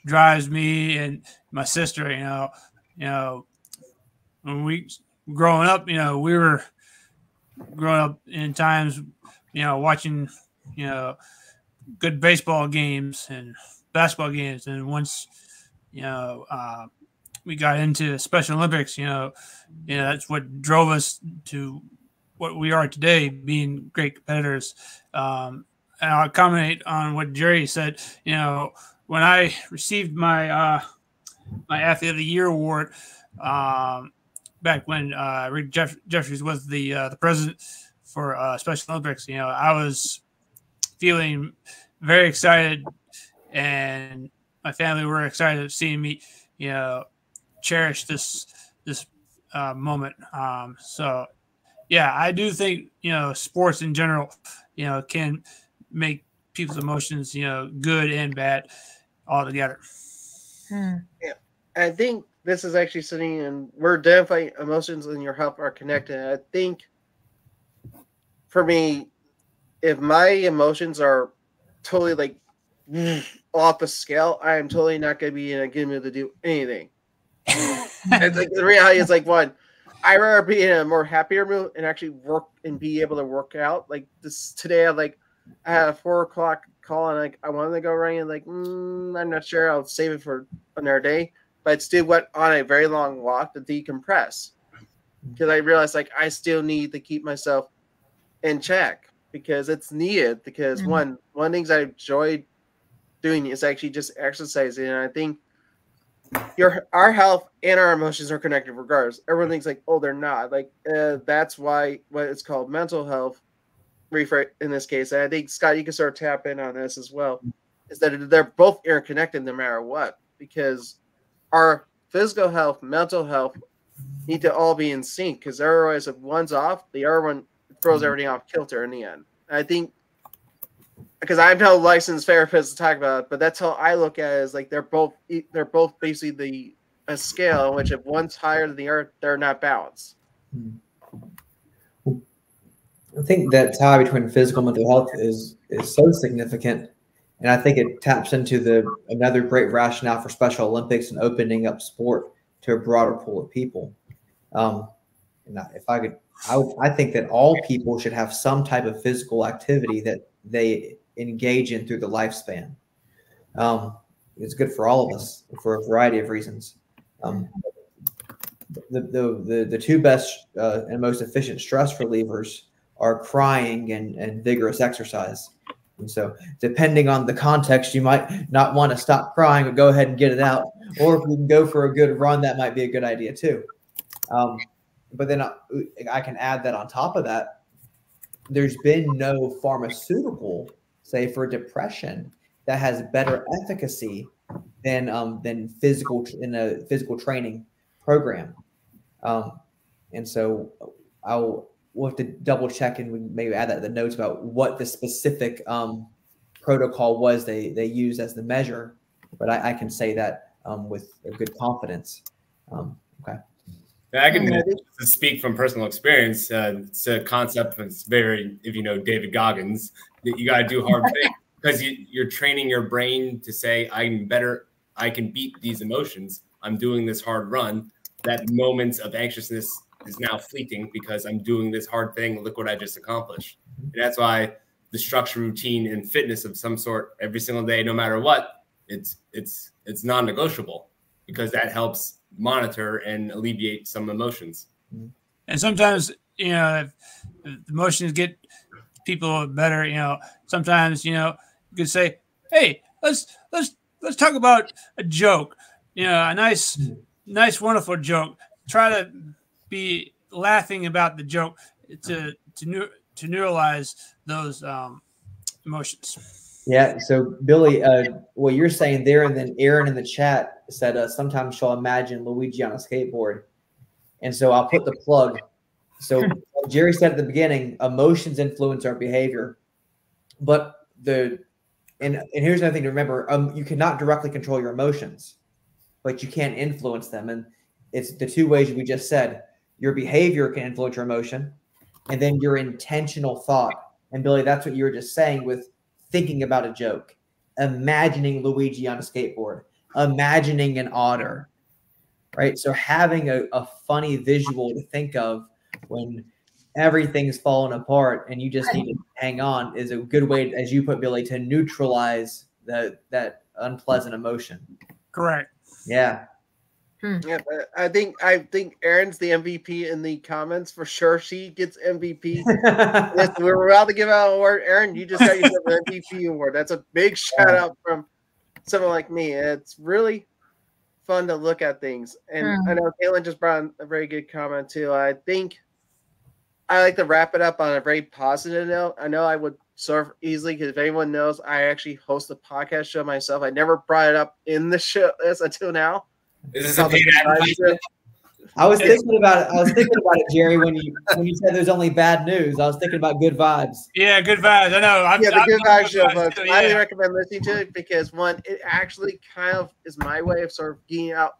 drives me and my sister. When we growing up, we were growing up in times, watching, good baseball games and basketball games. And once, we got into Special Olympics, that's what drove us to what we are today, being great competitors. And I'll comment on what Jerry said. When I received my my Athlete of the Year award, back when Rick Jeffries was the president for Special Olympics, I was feeling very excited, and my family were excited of seeing me, cherish this moment. So, yeah, I do think sports in general, can make people's emotions, good and bad, all together. Yeah, I think this is actually sitting, and we're definitely emotions and your health are connected. I think for me, if my emotions are totally like off the scale, I am totally not going to be in a good mood to do anything. And like the reality is, like, one, I rather be in a more happier mood and actually work and be able to work out. Like this today, I had a 4 o'clock call and I wanted to go running and I'm not sure. I'll save it for another day. But I still went on a very long walk to decompress because I realized I still need to keep myself in check because it's needed. Because one of the things I enjoy doing is actually just exercising, and I think our health and our emotions are connected regardless. Everyone thinks they're not. That's why what it's called mental health in this case. And I think, Scott, you can sort of tap in on this as well, is that they're both interconnected no matter what, because our physical health, mental health need to all be in sync, because otherwise if one's off, the other one throws everything off kilter in the end. And I think, because I'm no licensed therapist to talk about it, but that's how I look at it, is they're both basically a scale in which if one's higher than the other, they're not balanced. I think that tie between physical and mental health is so significant, and I think it taps into another great rationale for Special Olympics and opening up sport to a broader pool of people. And if I could, I think that all people should have some type of physical activity that they engage in through the lifespan. It's good for all of us for a variety of reasons. The two best and most efficient stress relievers are crying and vigorous exercise. And so depending on the context, you might not want to stop crying, but go ahead and get it out. Or if you can go for a good run, that might be a good idea too. But then I can add that on top of that, there's been no pharmaceutical, say for depression, that has better efficacy than physical in a physical training program. And so we'll have to double check and we maybe add that to the notes about what the specific protocol was they used as the measure. But I can say that with a good confidence. Okay. I can speak from personal experience. It's a concept that's very, if you know David Goggins, that you got to do hard things because you're training your brain to say, I'm better, I can beat these emotions. I'm doing this hard run. That moments of anxiousness is now fleeting because I'm doing this hard thing. Look what I just accomplished. And that's why the structure, routine, and fitness of some sort every single day, no matter what, it's non-negotiable because that helps monitor and alleviate some emotions. And sometimes, if the emotions get people better, sometimes, you could say, hey, let's talk about a joke, a nice, wonderful joke. Try to be laughing about the joke to neuralize those emotions. Yeah. So Billy, what you're saying there, and then Aaron in the chat said, sometimes she'll imagine Luigi on a skateboard. And so I'll put the plug. So Jerry said at the beginning, emotions influence our behavior, but the And here's another thing to remember. You cannot directly control your emotions, but you can influence them. And it's the two ways we just said. Your behavior can influence your emotion, and then your intentional thought. And Billy, that's what you were just saying with thinking about a joke, imagining Luigi on a skateboard, imagining an otter, right? So having a funny visual to think of when everything's falling apart and you just need to hang on is a good way, as you put, Billy, to neutralize that unpleasant emotion. Correct. Yeah. Yeah, I think Erin's the MVP in the comments for sure. She gets MVP. Yes, we're about to give out an award. Erin, you just got yourself an MVP award. That's a big shout out from someone like me. It's really fun to look at things. And I know Caitlin just brought in a very good comment too. I think I like to wrap it up on a very positive note. I know I would serve easily because if anyone knows, I actually host a podcast show myself. I never brought it up in the show until now. Is this a paid advertisement? I was thinking about it, Jerry, when you said there's only bad news. I was thinking about good vibes. Yeah, good vibes. I know. The Good Vibes show, folks. Too, I highly recommend listening to it because one, it actually kind of is my way of sort of getting out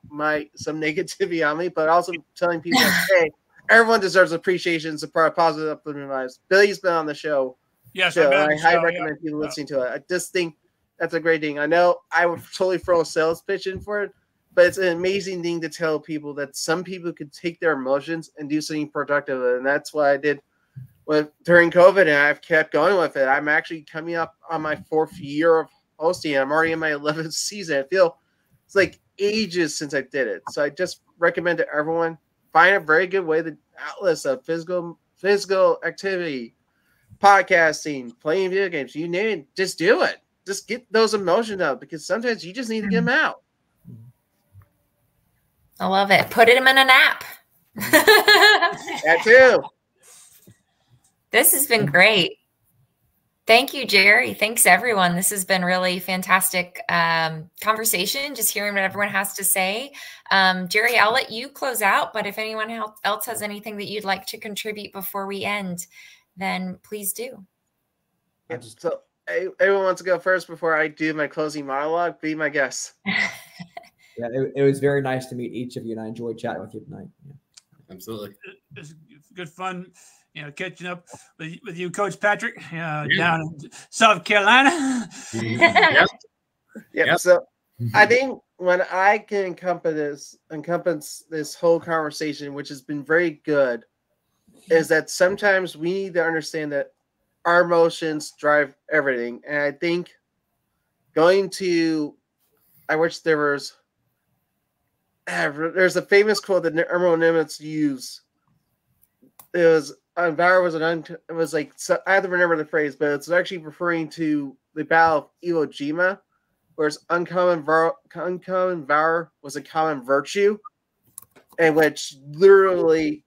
some negativity on me, but also telling people, hey, everyone deserves appreciation, support, positive, uplifting lives. Billy's been on the show. Yes, I highly recommend people listening to it. I just think that's a great thing. I know I would totally throw a sales pitch in for it, but it's an amazing thing to tell people that some people could take their emotions and do something productive. And that's what I did during COVID, and I've kept going with it. I'm actually coming up on my 4th year of hosting. I'm already in my 11th season. I feel it's like ages since I did it. So I just recommend to everyone, find a very good way, the outlets of physical activity, podcasting, playing video games, you name it, just do it. Just get those emotions out because sometimes you just need to get them out. I love it. Put them in an app. That too. This has been great. Thank you, Jerry. Thanks, everyone. This has been really fantastic conversation, just hearing what everyone has to say. Jerry, I'll let you close out, but if anyone else has anything that you'd like to contribute before we end, then please do. Yeah, so everyone wants to go first before I do my closing monologue. Be my guest. Yeah, it was very nice to meet each of you, and I enjoyed chatting with you tonight. Yeah. Absolutely. It's good fun, catching up with you, Coach Patrick, down in South Carolina. Yep. So I think when I can encompass this whole conversation, which has been very good, is that sometimes we need to understand that our emotions drive everything. And I think I wish there's a famous quote that Ermo Nimitz used. It was it was like, so I have to remember the phrase, but it's actually referring to the Battle of Iwo Jima, whereas uncommon valor was a common virtue, in which literally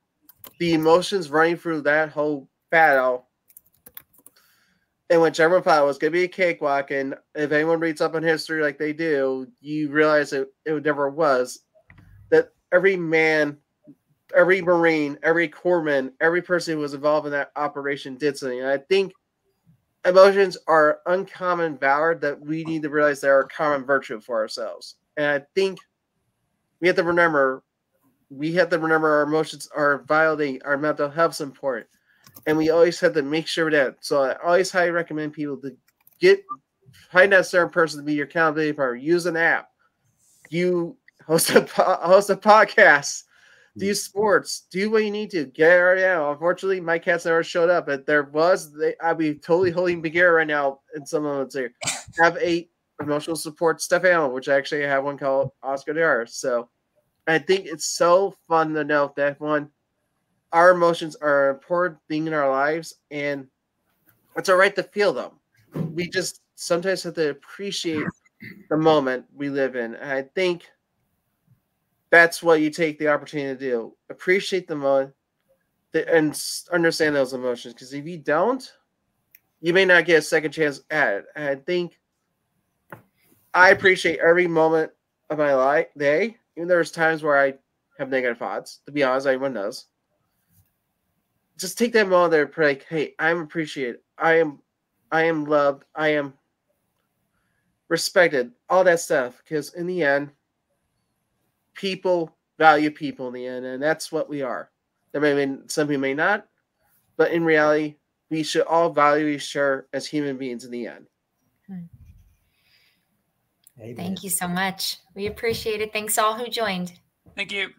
the emotions running through that whole battle, in which everyone thought it was going to be a cakewalk, and if anyone reads up on history like they do, you realize it never was. That every man, every Marine, every corpsman, every person who was involved in that operation did something. And I think emotions are uncommon valor that we need to realize they are a common virtue for ourselves. And I think we have to remember our emotions are validating, our mental health is important. And we always have to make sure that. So I always highly recommend people to find that certain person to be your accountability partner. Use an app. You host a podcast. Do sports. Do what you need to. Get it right now. Unfortunately, my cats never showed up, but I'd be totally holding Bagheera right now. And someone would say, have a emotional support stuffed animal, which actually I have one called Oscar the Artist. So I think it's so fun to know that our emotions are an important thing in our lives, and it's all right to feel them. We just sometimes have to appreciate the moment we live in. And I think that's what you take the opportunity to do. Appreciate the moment and understand those emotions. Because if you don't, you may not get a second chance at it. And I think I appreciate every moment of my day. Even there's times where I have negative thoughts. To be honest, everyone does. Just take that moment there and pray, hey, I'm appreciated. I am loved. I am respected, all that stuff. Because in the end, people value people in the end, and that's what we are. Some people may not, but in reality, we should all value each other as human beings in the end. Thank you so much. We appreciate it. Thanks all who joined. Thank you.